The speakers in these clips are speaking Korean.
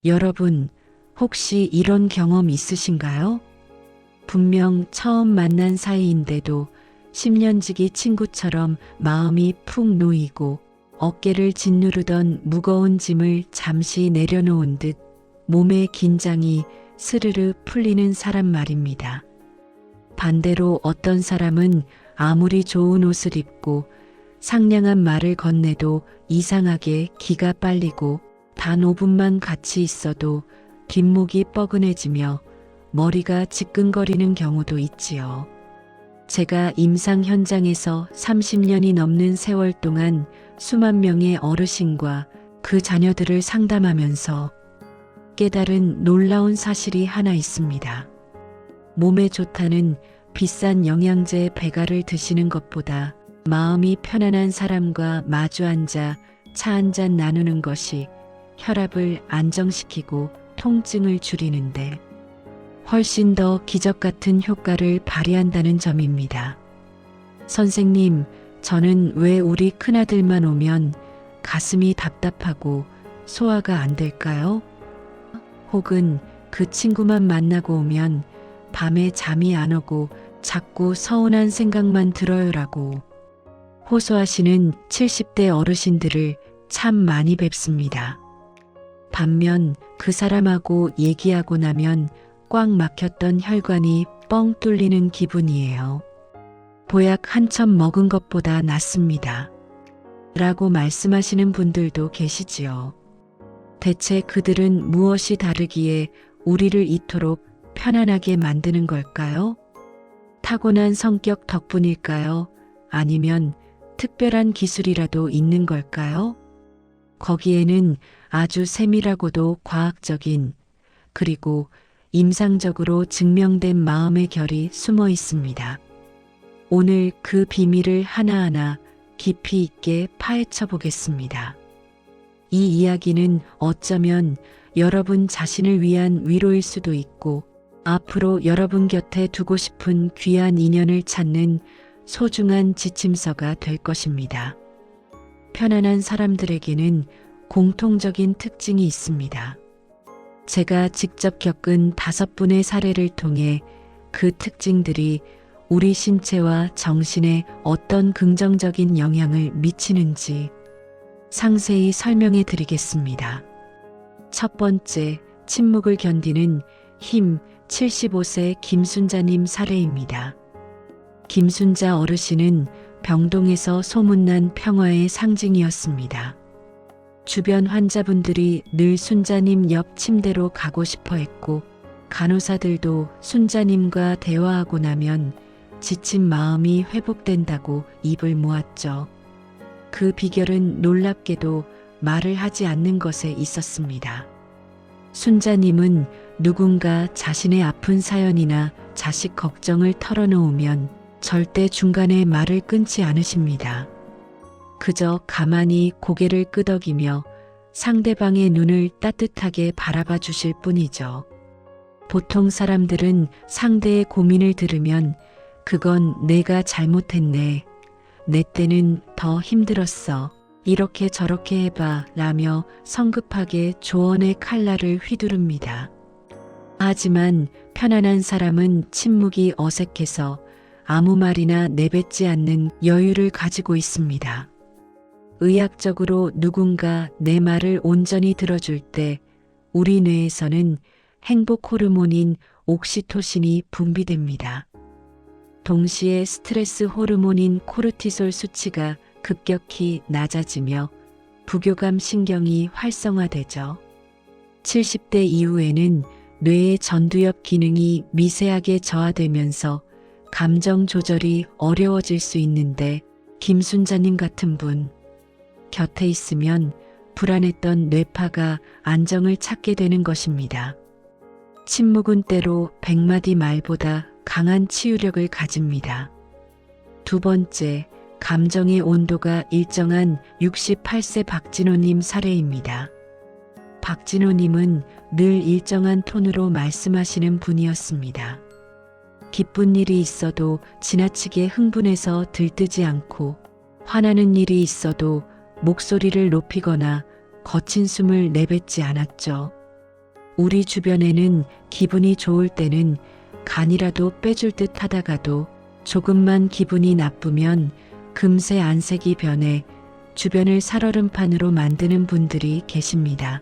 여러분, 혹시 이런 경험 있으신가요? 분명 처음 만난 사이인데도 10년지기 친구처럼 마음이 푹 놓이고 어깨를 짓누르던 무거운 짐을 잠시 내려놓은 듯 몸의 긴장이 스르르 풀리는 사람 말입니다. 반대로 어떤 사람은 아무리 좋은 옷을 입고 상냥한 말을 건네도 이상하게 기가 빨리고 단 5분만 같이 있어도 뒷목이 뻐근해지며 머리가 지끈거리는 경우도 있지요. 제가 임상 현장에서 30년이 넘는 세월 동안 수만 명의 어르신과 그 자녀들을 상담하면서 깨달은 놀라운 사실이 하나 있습니다. 몸에 좋다는 비싼 영양제 배가를 드시는 것보다 마음이 편안한 사람과 마주 앉아 차 한 잔 나누는 것이 혈압을 안정시키고 통증을 줄이는데 훨씬 더 기적 같은 효과를 발휘한다는 점입니다. 선생님, 저는 왜 우리 큰아들만 오면 가슴이 답답하고 소화가 안 될까요? 혹은 그 친구만 만나고 오면 밤에 잠이 안 오고 자꾸 서운한 생각만 들어요라고 호소하시는 70대 어르신들을 참 많이 뵙습니다. 반면 그 사람하고 얘기하고 나면 꽉 막혔던 혈관이 뻥 뚫리는 기분이에요. 보약 한 첩 먹은 것보다 낫습니다. 라고 말씀하시는 분들도 계시지요. 대체 그들은 무엇이 다르기에 우리를 이토록 편안하게 만드는 걸까요? 타고난 성격 덕분일까요? 아니면 특별한 기술이라도 있는 걸까요? 거기에는 아주 세밀하고도 과학적인 그리고 임상적으로 증명된 마음의 결이 숨어 있습니다. 오늘 그 비밀을 하나하나 깊이 있게 파헤쳐 보겠습니다. 이 이야기는 어쩌면 여러분 자신을 위한 위로일 수도 있고 앞으로 여러분 곁에 두고 싶은 귀한 인연을 찾는 소중한 지침서가 될 것입니다. 편안한 사람들에게는 공통적인 특징이 있습니다. 제가 직접 겪은 5분의 사례를 통해 그 특징들이 우리 신체와 정신에 어떤 긍정적인 영향을 미치는지 상세히 설명해 드리겠습니다. 첫 번째, 침묵을 견디는 힘 75세 김순자님 사례입니다. 김순자 어르신은 병동에서 소문난 평화의 상징이었습니다. 주변 환자분들이 늘 순자님 옆 침대로 가고 싶어 했고 간호사들도 순자님과 대화하고 나면 지친 마음이 회복된다고 입을 모았죠. 그 비결은 놀랍게도 말을 하지 않는 것에 있었습니다. 순자님은 누군가 자신의 아픈 사연이나 자식 걱정을 털어놓으면 절대 중간에 말을 끊지 않으십니다. 그저 가만히 고개를 끄덕이며 상대방의 눈을 따뜻하게 바라봐 주실 뿐이죠. 보통 사람들은 상대의 고민을 들으면 그건 내가 잘못했네. 내 때는 더 힘들었어. 이렇게 저렇게 해봐 라며 성급하게 조언의 칼날을 휘두릅니다. 하지만 편안한 사람은 침묵이 어색해서 아무 말이나 내뱉지 않는 여유를 가지고 있습니다. 의학적으로 누군가 내 말을 온전히 들어줄 때 우리 뇌에서는 행복 호르몬인 옥시토신이 분비됩니다. 동시에 스트레스 호르몬인 코르티솔 수치가 급격히 낮아지며 부교감 신경이 활성화되죠. 70대 이후에는 뇌의 전두엽 기능이 미세하게 저하되면서 감정 조절이 어려워질 수 있는데 김순자님 같은 분 곁에 있으면 불안했던 뇌파가 안정을 찾게 되는 것입니다. 침묵은 때로 100마디 말보다 강한 치유력을 가집니다. 두 번째, 감정의 온도가 일정한 68세 박진호님 사례입니다. 박진호님은 늘 일정한 톤으로 말씀하시는 분이었습니다. 기쁜 일이 있어도 지나치게 흥분해서 들뜨지 않고 화나는 일이 있어도 목소리를 높이거나 거친 숨을 내뱉지 않았죠. 우리 주변에는 기분이 좋을 때는 간이라도 빼줄 듯 하다가도 조금만 기분이 나쁘면 금세 안색이 변해 주변을 살얼음판으로 만드는 분들이 계십니다.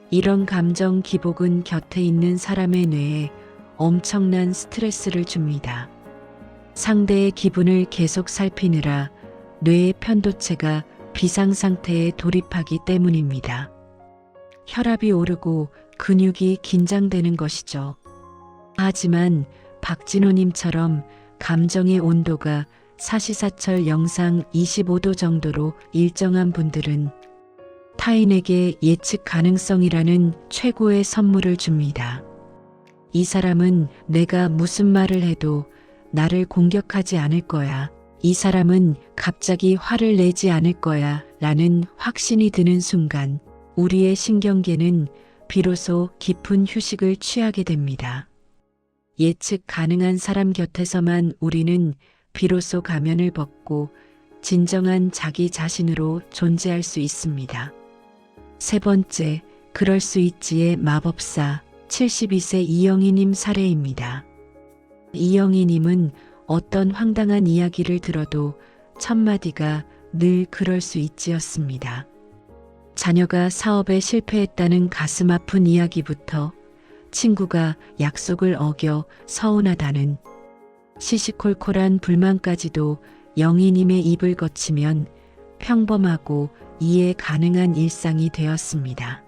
이런 감정 기복은 곁에 있는 사람의 뇌에 엄청난 스트레스를 줍니다. 상대의 기분을 계속 살피느라 뇌의 편도체가 비상 상태에 돌입하기 때문입니다. 혈압이 오르고 근육이 긴장되는 것이죠. 하지만 박진호님처럼 감정의 온도가 사시사철 영상 25도 정도로 일정한 분들은 타인에게 예측 가능성이라는 최고의 선물을 줍니다. 이 사람은 내가 무슨 말을 해도 나를 공격하지 않을 거야. 이 사람은 갑자기 화를 내지 않을 거야. 라는 확신이 드는 순간 우리의 신경계는 비로소 깊은 휴식을 취하게 됩니다. 예측 가능한 사람 곁에서만 우리는 비로소 가면을 벗고 진정한 자기 자신으로 존재할 수 있습니다. 세 번째, 그럴 수 있지의 마법사 72세 이영희님 사례입니다. 이영희님은 어떤 황당한 이야기를 들어도 첫마디가 늘 그럴 수 있지였습니다. 자녀가 사업에 실패했다는 가슴 아픈 이야기부터 친구가 약속을 어겨 서운하다는 시시콜콜한 불만까지도 영희님의 입을 거치면 평범하고 이해 가능한 일상이 되었습니다.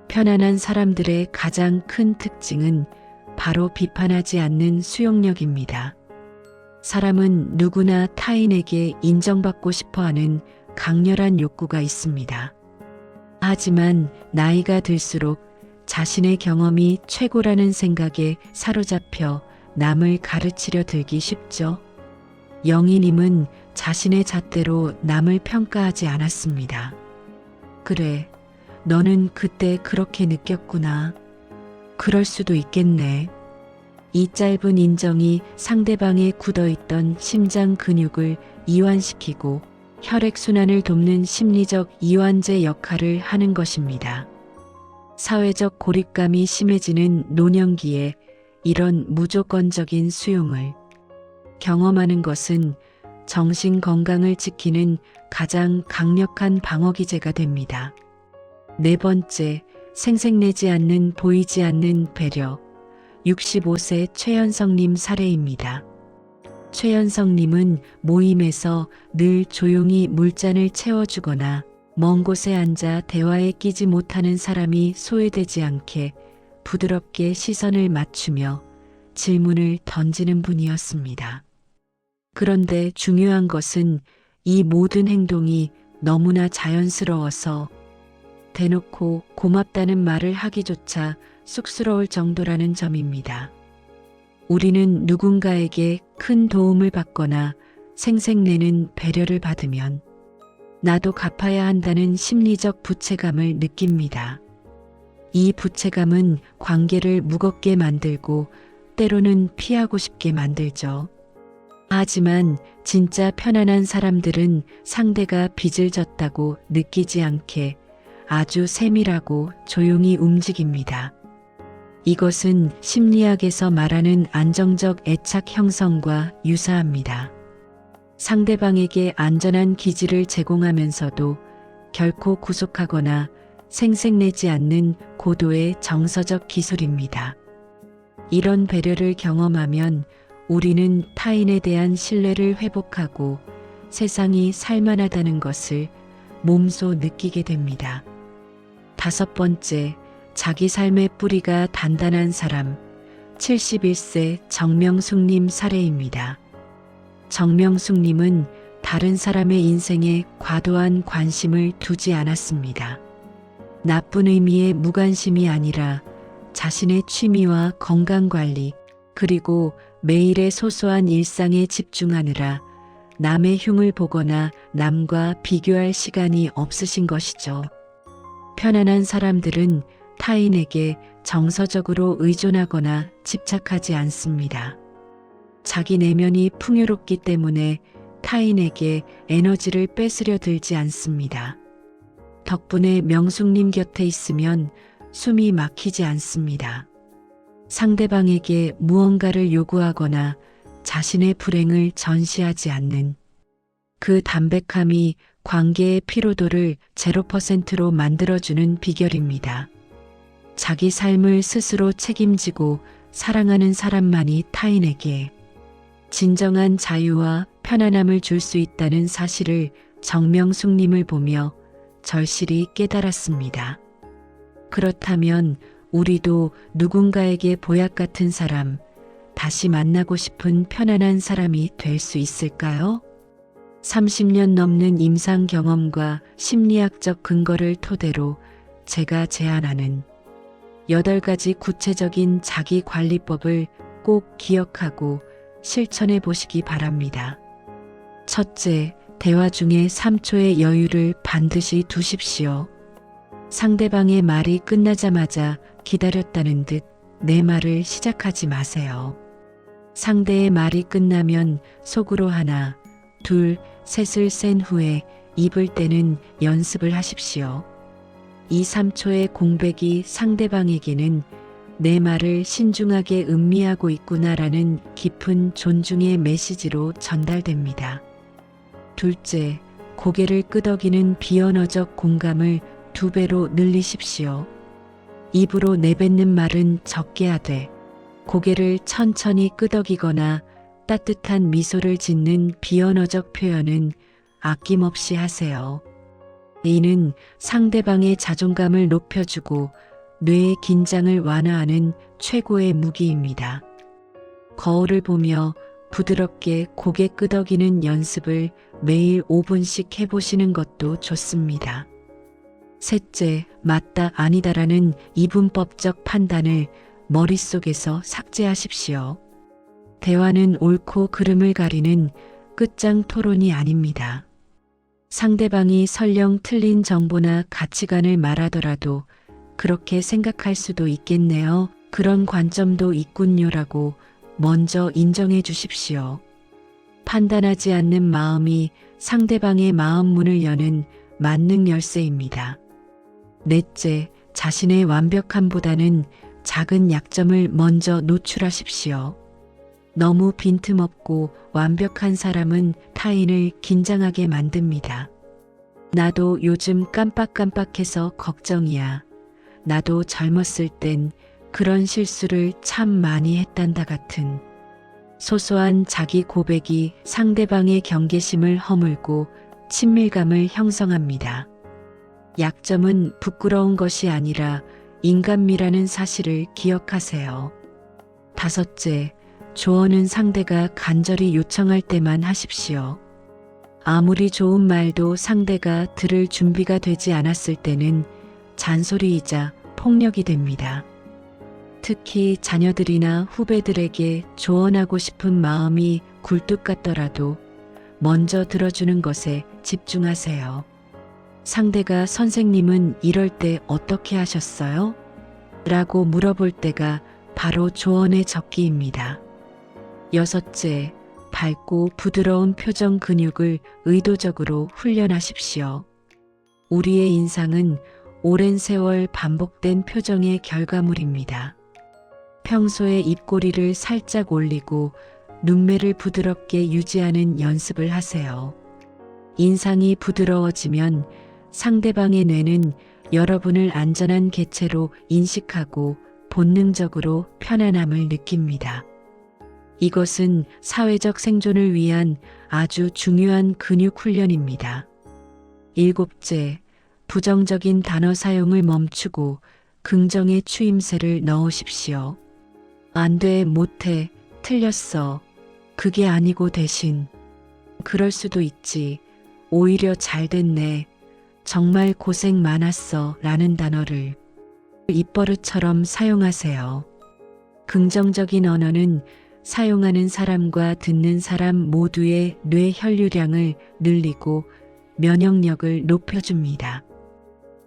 편안한 사람들의 가장 큰 특징은 바로 비판하지 않는 수용력입니다. 사람은 누구나 타인에게 인정받고 싶어하는 강렬한 욕구가 있습니다. 하지만 나이가 들수록 자신의 경험이 최고라는 생각에 사로잡혀 남을 가르치려 들기 쉽죠. 영희님은 자신의 잣대로 남을 평가하지 않았습니다. 그래, 너는 그때 그렇게 느꼈구나. 그럴 수도 있겠네. 이 짧은 인정이 상대방의 굳어있던 심장 근육을 이완시키고 혈액순환을 돕는 심리적 이완제 역할을 하는 것입니다. 사회적 고립감이 심해지는 노년기에 이런 무조건적인 수용을 경험하는 것은 정신 건강을 지키는 가장 강력한 방어기제가 됩니다. 네 번째, 생색내지 않는 보이지 않는 배려 65세 최현성님 사례입니다. 최현성님은 모임에서 늘 조용히 물잔을 채워주거나 먼 곳에 앉아 대화에 끼지 못하는 사람이 소외되지 않게 부드럽게 시선을 맞추며 질문을 던지는 분이었습니다. 그런데 중요한 것은 이 모든 행동이 너무나 자연스러워서 대놓고 고맙다는 말을 하기조차 쑥스러울 정도라는 점입니다. 우리는 누군가에게 큰 도움을 받거나 생색내는 배려를 받으면 나도 갚아야 한다는 심리적 부채감을 느낍니다. 이 부채감은 관계를 무겁게 만들고 때로는 피하고 싶게 만들죠. 하지만 진짜 편안한 사람들은 상대가 빚을 졌다고 느끼지 않게 아주 세밀하고 조용히 움직입니다. 이것은 심리학에서 말하는 안정적 애착 형성과 유사합니다. 상대방에게 안전한 기지를 제공하면서도 결코 구속하거나 생색내지 않는 고도의 정서적 기술입니다. 이런 배려를 경험하면 우리는 타인에 대한 신뢰를 회복하고 세상이 살만하다는 것을 몸소 느끼게 됩니다. 다섯 번째, 자기 삶의 뿌리가 단단한 사람 71세 정명숙님 사례입니다. 정명숙님은 다른 사람의 인생에 과도한 관심을 두지 않았습니다. 나쁜 의미의 무관심이 아니라 자신의 취미와 건강관리 그리고 매일의 소소한 일상에 집중하느라 남의 흉을 보거나 남과 비교할 시간이 없으신 것이죠. 편안한 사람들은 타인에게 정서적으로 의존하거나 집착하지 않습니다. 자기 내면이 풍요롭기 때문에 타인에게 에너지를 뺏으려 들지 않습니다. 덕분에 명숙님 곁에 있으면 숨이 막히지 않습니다. 상대방에게 무언가를 요구하거나 자신의 불행을 전시하지 않는 그 담백함이 관계의 피로도를 0%로 만들어주는 비결입니다. 자기 삶을 스스로 책임지고 사랑하는 사람만이 타인에게 진정한 자유와 편안함을 줄 수 있다는 사실을 정명숙님을 보며 절실히 깨달았습니다. 그렇다면 우리도 누군가에게 보약 같은 사람, 다시 만나고 싶은 편안한 사람이 될 수 있을까요? 30년 넘는 임상 경험과 심리학적 근거를 토대로 제가 제안하는 8가지 구체적인 자기 관리법을 꼭 기억하고 실천해 보시기 바랍니다. 첫째, 대화 중에 3초의 여유를 반드시 두십시오. 상대방의 말이 끝나자마자 기다렸다는 듯 내 말을 시작하지 마세요. 상대의 말이 끝나면 속으로 하나, 둘, 셋을 센 후에 입을 떼는 연습을 하십시오. 이 3초의 공백이 상대방에게는 내 말을 신중하게 음미하고 있구나라는 깊은 존중의 메시지로 전달됩니다. 둘째, 고개를 끄덕이는 비언어적 공감을 2배로 늘리십시오. 입으로 내뱉는 말은 적게 하되 고개를 천천히 끄덕이거나 따뜻한 미소를 짓는 비언어적 표현은 아낌없이 하세요. 이는 상대방의 자존감을 높여주고 뇌의 긴장을 완화하는 최고의 무기입니다. 거울을 보며 부드럽게 고개 끄덕이는 연습을 매일 5분씩 해보시는 것도 좋습니다. 셋째, 맞다 아니다라는 이분법적 판단을 머릿속에서 삭제하십시오. 대화는 옳고 그름을 가리는 끝장 토론이 아닙니다. 상대방이 설령 틀린 정보나 가치관을 말하더라도 그렇게 생각할 수도 있겠네요. 그런 관점도 있군요라고 먼저 인정해 주십시오. 판단하지 않는 마음이 상대방의 마음 문을 여는 만능 열쇠입니다. 넷째, 자신의 완벽함보다는 작은 약점을 먼저 노출하십시오. 너무 빈틈없고 완벽한 사람은 타인을 긴장하게 만듭니다. 나도 요즘 깜빡깜빡해서 걱정이야. 나도 젊었을 땐 그런 실수를 참 많이 했단다 같은 소소한 자기 고백이 상대방의 경계심을 허물고 친밀감을 형성합니다. 약점은 부끄러운 것이 아니라 인간미라는 사실을 기억하세요. 다섯째, 조언은 상대가 간절히 요청할 때만 하십시오. 아무리 좋은 말도 상대가 들을 준비가 되지 않았을 때는 잔소리이자 폭력이 됩니다. 특히 자녀들이나 후배들에게 조언하고 싶은 마음이 굴뚝 같더라도 먼저 들어주는 것에 집중하세요. 상대가 선생님은 이럴 때 어떻게 하셨어요? 라고 물어볼 때가 바로 조언의 적기입니다. 여섯째, 밝고 부드러운 표정 근육을 의도적으로 훈련하십시오. 우리의 인상은 오랜 세월 반복된 표정의 결과물입니다. 평소에 입꼬리를 살짝 올리고 눈매를 부드럽게 유지하는 연습을 하세요. 인상이 부드러워지면 상대방의 뇌는 여러분을 안전한 객체로 인식하고 본능적으로 편안함을 느낍니다. 이것은 사회적 생존을 위한 아주 중요한 근육 훈련입니다. 일곱째, 부정적인 단어 사용을 멈추고 긍정의 추임새를 넣으십시오. 안 돼, 못해, 틀렸어. 그게 아니고 대신. 그럴 수도 있지. 오히려 잘 됐네. 정말 고생 많았어. 라는 단어를 입버릇처럼 사용하세요. 긍정적인 언어는 사용하는 사람과 듣는 사람 모두의 뇌 혈류량을 늘리고 면역력을 높여줍니다.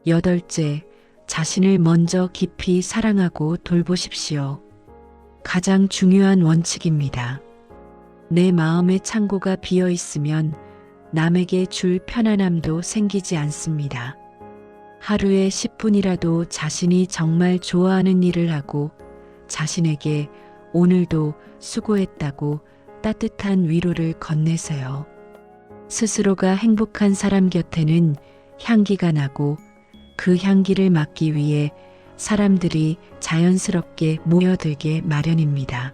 여덟째, 자신을 먼저 깊이 사랑하고 돌보십시오. 가장 중요한 원칙입니다. 내 마음의 창고가 비어 있으면 남에게 줄 편안함도 생기지 않습니다. 하루에 10분이라도 자신이 정말 좋아하는 일을 하고 자신에게 오늘도 수고했다고 따뜻한 위로를 건네세요. 스스로가 행복한 사람 곁에는 향기가 나고 그 향기를 맡기 위해 사람들이 자연스럽게 모여들게 마련입니다.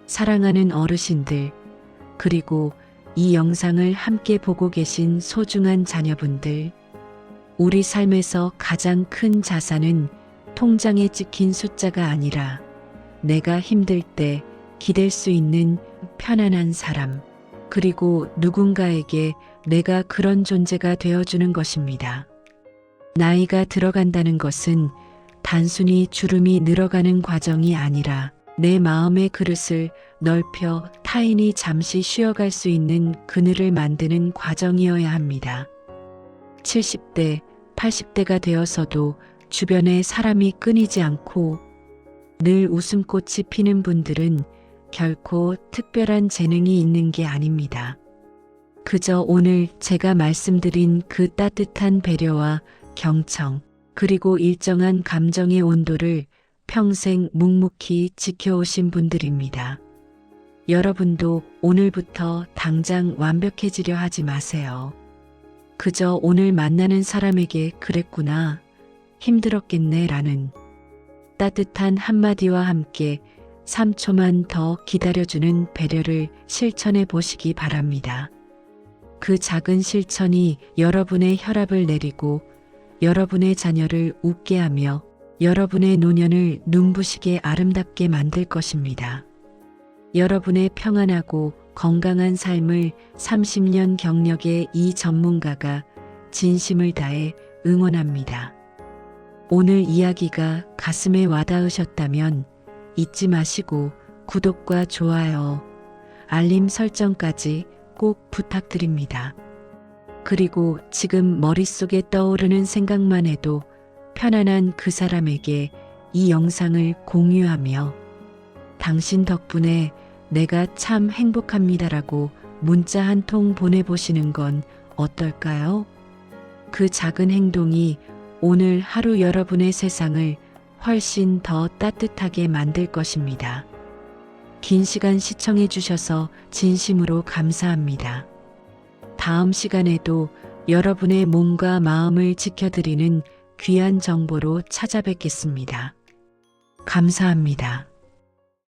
사랑하는 어르신들, 그리고 이 영상을 함께 보고 계신 소중한 자녀분들, 우리 삶에서 가장 큰 자산은 통장에 찍힌 숫자가 아니라 내가 힘들 때 기댈 수 있는 편안한 사람, 그리고 누군가에게 내가 그런 존재가 되어주는 것입니다. 나이가 들어간다는 것은 단순히 주름이 늘어가는 과정이 아니라 내 마음의 그릇을 넓혀 타인이 잠시 쉬어갈 수 있는 그늘을 만드는 과정이어야 합니다. 70대, 80대가 되어서도 주변에 사람이 끊이지 않고 늘 웃음꽃이 피는 분들은 결코 특별한 재능이 있는 게 아닙니다. 그저 오늘 제가 말씀드린 그 따뜻한 배려와 경청, 그리고 일정한 감정의 온도를 평생 묵묵히 지켜오신 분들입니다. 여러분도 오늘부터 당장 완벽해지려 하지 마세요. 그저 오늘 만나는 사람에게 그랬구나, 힘들었겠네 라는 따뜻한 한마디와 함께 3초만 더 기다려주는 배려를 실천해 보시기 바랍니다. 그 작은 실천이 여러분의 혈압을 내리고 여러분의 자녀를 웃게 하며 여러분의 노년을 눈부시게 아름답게 만들 것입니다. 여러분의 평안하고 건강한 삶을 30년 경력의 이 전문가가 진심을 다해 응원합니다. 오늘 이야기가 가슴에 와닿으셨다면 잊지 마시고 구독과 좋아요, 알림 설정까지 꼭 부탁드립니다. 그리고 지금 머릿속에 떠오르는 생각만 해도 편안한 그 사람에게 이 영상을 공유하며 당신 덕분에 내가 참 행복합니다라고 문자 한 통 보내보시는 건 어떨까요? 그 작은 행동이 오늘 하루 여러분의 세상을 훨씬 더 따뜻하게 만들 것입니다. 긴 시간 시청해 주셔서 진심으로 감사합니다. 다음 시간에도 여러분의 몸과 마음을 지켜드리는 귀한 정보로 찾아뵙겠습니다. 감사합니다.